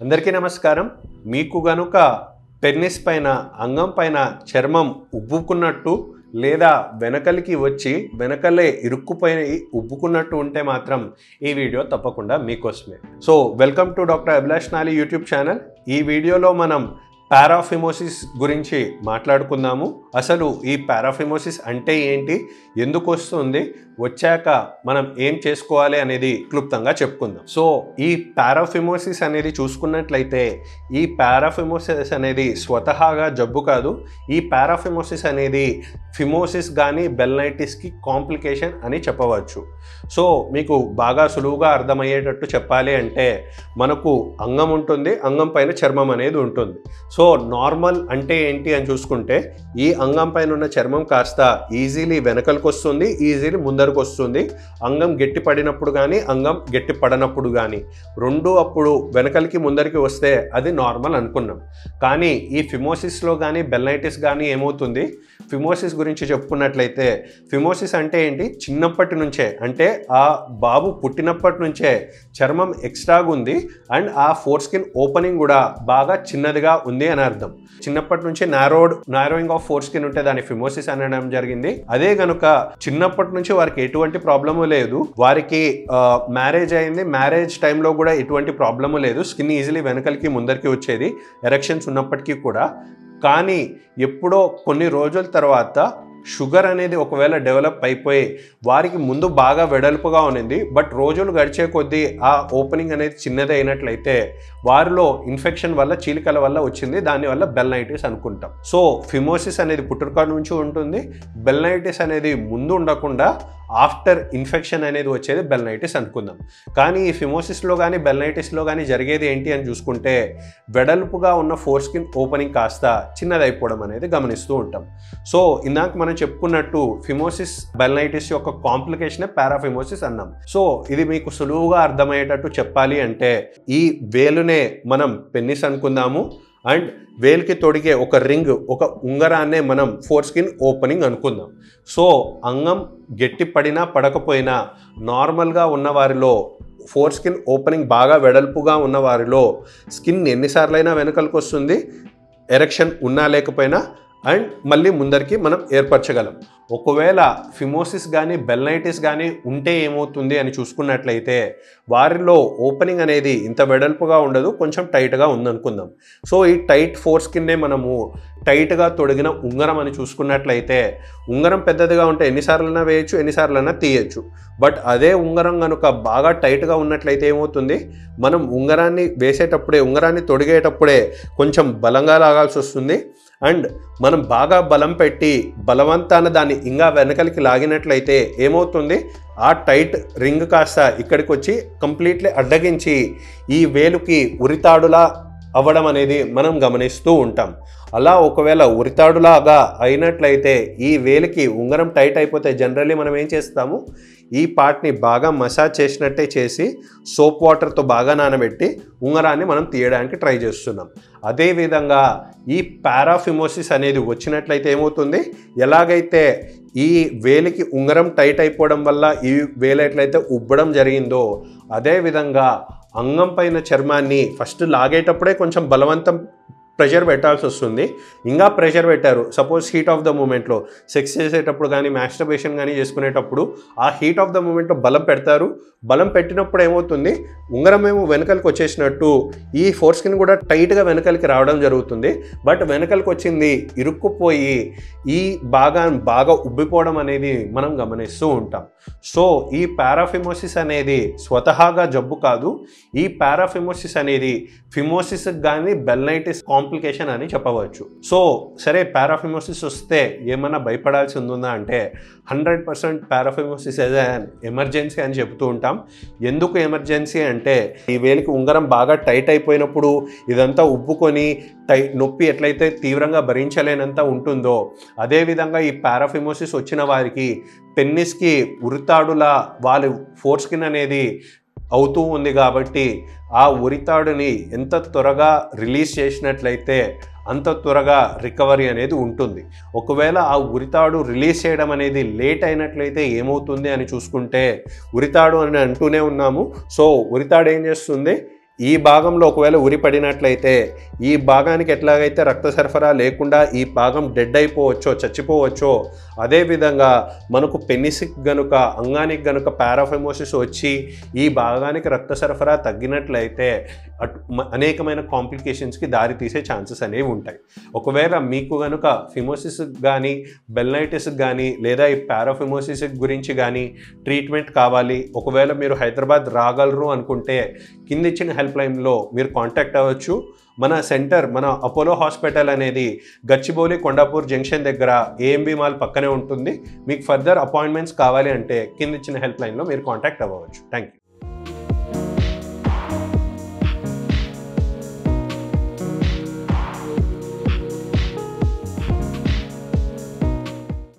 అందరికీ నమస్కారం. మీకు గనుక పెన్నిస్ పైన అంగం పైన చర్మం ఉబ్బుకున్నట్టు లేదా వెనకలికి వచ్చి వెనకలే ఇరుక్కుపోయి ఉబ్బుకున్నట్టు ఉంటే మాత్రం ఈ వీడియో తప్పకుండా మీకోసమే. So welcome to doctor Abhilash Nali YouTube channel. ఈ వీడియోలో మనం పారాఫిమోసిస్ గురించి మాట్లాడుకుందాము. అసలు ఈ పారాఫిమోసిస్ అంటే ఏంటి, ఎందుకు వస్తుంది, వచ్చాక మనం ఏం చేసుకోవాలి అనేది క్లుప్తంగా చెప్పుకుందాం. సో ఈ పారాఫిమోసిస్ అనేది చూసుకున్నట్లయితే ఈ పారాఫిమోసిస్ అనేది స్వతహాగా జబ్బు కాదు. ఈ పారాఫిమోసిస్ అనేది ఫిమోసిస్ కానీ బెల్నైటిస్కి కాంప్లికేషన్ అని చెప్పవచ్చు. సో మీకు బాగా సులువుగా అర్థమయ్యేటట్టు చెప్పాలి అంటే మనకు అంగం ఉంటుంది, అంగం పైన చర్మం అనేది ఉంటుంది. సో నార్మల్ అంటే ఏంటి అని చూసుకుంటే ఈ అంగం పైన ఉన్న చర్మం కాస్త ఈజీలీ వెనకలకు వస్తుంది, ఈజీలీ ముందరకు వస్తుంది. అంగం గట్టి పడినప్పుడు కానీ అంగం గట్టి పడనప్పుడు కానీ రెండు అప్పుడు వెనకలికి ముందరికి వస్తే అది నార్మల్ అనుకున్నాం. కానీ ఈ ఫిమోసిస్లో కానీ బెల్నైటిస్ కానీ ఏమవుతుంది, ఫిమోసిస్ గురించి చెప్పుకున్నట్లయితే ఫిమోసిస్ అంటే ఏంటి, చిన్నప్పటి నుంచే అంటే ఆ బాబు పుట్టినప్పటి నుంచే చర్మం ఎక్స్ట్రాగా ఉంది అండ్ ఆ ఫోర్ స్కిన్ ఓపెనింగ్ కూడా బాగా చిన్నదిగా ఉంది అని అర్థం. చిన్నప్పటి నుంచి నారోయింగ్ ఆఫ్ ఫోర్ స్కిన్ ఉంటే దాన్ని ఫిమోసిస్ అనడం జరిగింది. అదే గనుక చిన్నప్పటి నుంచి వారికి ఎటువంటి ప్రాబ్లము లేదు, వారికి మ్యారేజ్ అయింది, మ్యారేజ్ టైంలో కూడా ఎటువంటి ప్రాబ్లము లేదు, స్కిన్ ఈజీలీ వెనకలికి ముందరికి వచ్చేది ఎరెక్షన్స్ ఉన్నప్పటికీ కూడా. కానీ ఎప్పుడో కొన్ని రోజుల తర్వాత షుగర్ అనేది ఒకవేళ డెవలప్ అయిపోయి వారికి ముందు బాగా వెడల్పుగా ఉన్నింది, బట్ రోజులు గడిచే కొద్దీ ఆ ఓపెనింగ్ అనేది చిన్నది అయినట్లయితే వారిలో ఇన్ఫెక్షన్ వల్ల చీలికల వల్ల వచ్చింది, దానివల్ల బెల్నైటిస్ అనుకుంటాం. సో ఫిమోసిస్ అనేది పుట్టుక నుంచి ఉంటుంది, బెల్నైటిస్ అనేది ముందు ఉండకుండా ఆఫ్టర్ ఇన్ఫెక్షన్ అనేది వచ్చేది బెల్నైటిస్ అనుకుందాం. కానీ ఈ ఫిమోసిస్లో కానీ బెల్నైటిస్లో కానీ జరిగేది ఏంటి అని చూసుకుంటే వెడల్పుగా ఉన్న ఫోర్ స్కిన్ ఓపెనింగ్ కాస్త చిన్నదైపోవడం అనేది గమనిస్తూ ఉంటాం. సో ఇందాక మనం చెప్పుకున్నట్టు ఫిమోసిస్ బెల్నైటిస్ యొక్క కాంప్లికేషనే పారాఫిమోసిస్ అన్నాం. సో ఇది మీకు సులువుగా అర్థమయ్యేటట్టు చెప్పాలి అంటే ఈ వేలునే మనం పెన్నిస్ అనుకుందాము అండ్ వేలుకి తొడిగే ఒక రింగ్, ఒక ఉంగరాన్నే మనం ఫోర్ స్కిన్ ఓపెనింగ్ అనుకుందాం. సో అంగం గట్టి పడినా పడకపోయినా నార్మల్గా ఉన్న వారిలో ఫోర్ స్కిన్ ఓపెనింగ్ బాగా వెడల్పుగా ఉన్న వారిలో స్కిన్ ఎన్నిసార్లైనా వెనకలకు వస్తుంది, ఎరెక్షన్ ఉన్నా లేకపోయినా అండ్ మళ్ళీ ముందరికి మనం ఏర్పరచగలం. ఒకవేళ ఫిమోసిస్ కానీ బెల్నైటిస్ కానీ ఉంటే ఏమవుతుంది అని చూసుకున్నట్లయితే వారిలో ఓపెనింగ్ అనేది ఇంత వెడల్పుగా ఉండదు, కొంచెం టైట్గా ఉందనుకుందాం. సో ఈ టైట్ ఫోర్ స్కిన్నే మనము టైట్గా తొడిగిన ఉంగరం అని చూసుకున్నట్లయితే ఉంగరం పెద్దదిగా ఉంటే ఎన్నిసార్లైనా వేయచ్చు, ఎన్నిసార్లైనా తీయచ్చు. బట్ అదే ఉంగరం కనుక బాగా టైట్గా ఉన్నట్లయితే ఏమవుతుంది, మనం ఉంగరాన్ని వేసేటప్పుడే, ఉంగరాన్ని తొడిగేటప్పుడే కొంచెం బలంగా లాగాల్సి వస్తుంది అండ్ మనం బాగా బలం పెట్టి బలవంతాన దాన్ని ఇంకా వెనకలికి లాగినట్లయితే ఏమవుతుంది, ఆ టైట్ రింగ్ కాస్త ఇక్కడికి వచ్చి కంప్లీట్లీ అడ్డగించి ఈ వేలుకి ఉరితాడులా అవ్వడం అనేది మనం గమనిస్తూ ఉంటాం. అలా ఒకవేళ ఉరితాడులాగా అయినట్లయితే ఈ వేలికి ఉంగరం టైట్ అయిపోతే జనరల్లీ మనం ఏం చేస్తాము, ఈ పార్ట్ని బాగా మసాజ్ చేసినట్టే చేసి సోప్ వాటర్తో బాగా నానబెట్టి ఉంగరాన్ని మనం తీయడానికి ట్రై చేస్తున్నాం. అదేవిధంగా ఈ పారాఫిమోసిస్ అనేది వచ్చినట్లయితే ఏమవుతుంది, ఎలాగైతే ఈ వేలికి ఉంగరం టైట్ అయిపోవడం వల్ల ఈ వేలు ఎట్లయితే ఉబ్బడం జరిగిందో అదేవిధంగా అంగం పైన చర్మాన్ని ఫస్ట్ లాగేటప్పుడే కొంచెం బలవంతం ప్రెషర్ పెట్టాల్సి వస్తుంది. ఇంకా ప్రెషర్ పెట్టారు, సపోజ్ హీట్ ఆఫ్ ద మూమెంట్లో సెక్స్ చేసేటప్పుడు కానీ మాస్టర్బేషన్ కానీ చేసుకునేటప్పుడు ఆ హీట్ ఆఫ్ ద మూమెంట్లో బలం పెడతారు. బలం పెట్టినప్పుడు ఏమవుతుంది, ఉంగరం ఏమో వెనకలికి వచ్చేసినట్టు ఈ ఫోర్ స్కిన్ కూడా టైట్గా వెనకలికి రావడం జరుగుతుంది. బట్ వెనకలికి వచ్చింది ఇరుక్కుపోయి ఈ బాగా ఉబ్బిపోవడం అనేది మనం గమనిస్తూ ఉంటాం. సో ఈ పారాఫిమోసిస్ అనేది స్వతహాగా జబ్బు కాదు. ఈ పారాఫిమోసిస్ అనేది ఫిమోసిస్ కానీ బెల్నైటిస్ కాంప్లికేషన్ అని చెప్పవచ్చు. సో సరే, పారాఫిమోసిస్ వస్తే ఏమన్నా భయపడాల్సి ఉందా అంటే 100% పారాఫిమోసిస్ యాజ్ అన్ ఎమర్జెన్సీ అని చెప్తూ ఉంటాం. ఎందుకు ఎమర్జెన్సీ అంటే ఈ వేలికి ఉంగరం బాగా టైట్ అయిపోయినప్పుడు ఇదంతా ఉబ్బుకొని నొప్పి ఎట్లయితే తీవ్రంగా భరించలేనంత ఉంటుందో అదేవిధంగా ఈ పారాఫిమోసిస్ వచ్చిన వారికి పెన్నిస్కి ఉరితాడులా వాళ్ళ ఫోర్ స్కిన్ అనేది అవుతూ ఉంది కాబట్టి ఆ ఉరితాడుని ఎంత త్వరగా రిలీజ్ చేసినట్లయితే అంత త్వరగా రికవరీ అనేది ఉంటుంది. ఒకవేళ ఆ ఉరితాడు రిలీజ్ చేయడం అనేది లేట్ అయినట్లయితే ఏమవుతుంది అని చూసుకుంటే ఉరితాడు అని అంటూనే ఉన్నాము. సో ఉరితాడు ఏం చేస్తుంది, ఈ భాగంలో ఒకవేళ ఉరి పడినట్లయితే ఈ భాగానికి ఎట్లాగైతే రక్త సరఫరా లేకుండా ఈ భాగం డెడ్ అయిపోవచ్చో, చచ్చిపోవచ్చో, అదేవిధంగా మనకు పెనిస్కి గనుక, అంగానికి గనుక పారాఫిమోసిస్ వచ్చి ఈ భాగానికి రక్త సరఫరా తగ్గినట్లయితే అనేకమైన కాంప్లికేషన్స్కి దారి తీసే ఛాన్సెస్ అనేవి ఉంటాయి. ఒకవేళ మీకు గనుక ఫిమోసిస్ కానీ, బెల్నైటిస్ కానీ, లేదా ఈ పారాఫిమోసిస్ గురించి కానీ ట్రీట్మెంట్ కావాలి, ఒకవేళ మీరు హైదరాబాద్ రాగలరు అనుకుంటే కింద ఇచ్చిన హెల్ప్ లైన్లో మీరు కాంటాక్ట్ అవ్వచ్చు. మన సెంటర్, మన అపోలో హాస్పిటల్ అనేది గచ్చిబౌలి కొండాపూర్ జంక్షన్ దగ్గర ఏఎంబి మాల్ పక్కనే ఉంటుంది. మీకు ఫర్దర్ అపాయింట్మెంట్స్ కావాలి అంటే కింద ఇచ్చిన హెల్ప్ లైన్లో మీరు కాంటాక్ట్ అవ్వచ్చు. Thank you.